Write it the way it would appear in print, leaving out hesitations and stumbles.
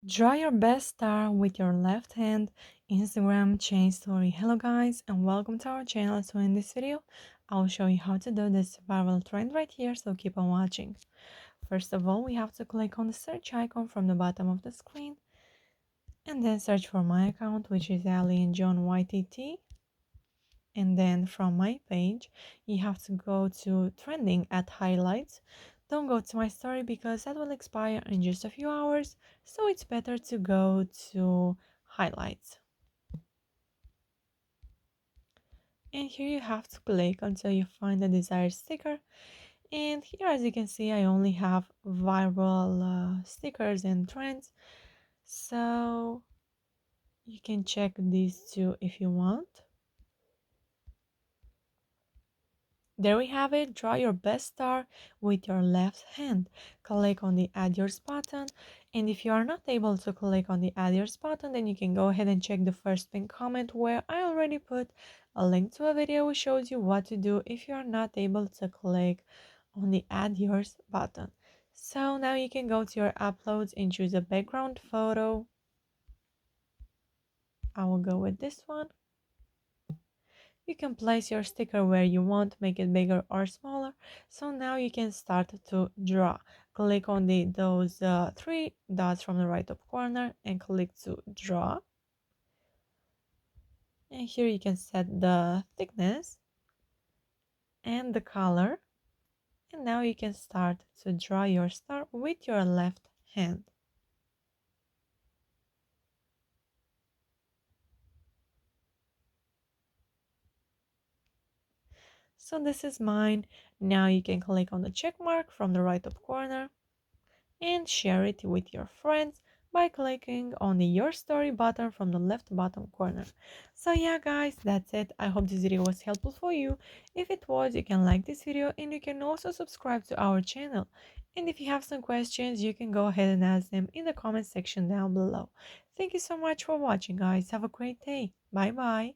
Draw your best star with your left hand. Instagram chain story. Hello guys and welcome to our channel. So in this video I'll show you how to do this survival trend right here, so keep on watching. First of all, we have to click on the search icon from the bottom of the screen and then search for my account, which is Ali and John YTT. And then from my page you have to go to trending at highlights. Don't go to my story because that will expire in just a few hours, so it's better to go to highlights. And here you have to click until you find the desired sticker. And here, as you can see, I only have viral stickers and trends, so you can check these two if you want. There we have it. Draw your best star with your left hand. Click on the add yours button, and if you are not able to click on the add yours button, then you can go ahead and check the first pinned comment where I already put a link to a video which shows you what to do if you are not able to click on the add yours button. So now you can go to your uploads and choose a background photo. I will go with this one. You can place your sticker where you want, make it bigger or smaller. So now you can start to draw. Click on those three dots from the right top corner and click to draw. And here you can set the thickness and the color. And now you can start to draw your star with your left hand. So this is mine. Now you can click on the check mark from the right top corner and share it with your friends by clicking on the your story button from the left bottom corner. So yeah guys, that's it. I hope this video was helpful for you. If it was, you can like this video and you can also subscribe to our channel. And if you have some questions, you can go ahead and ask them in the comment section down below. Thank you so much for watching guys. Have a great day. Bye bye.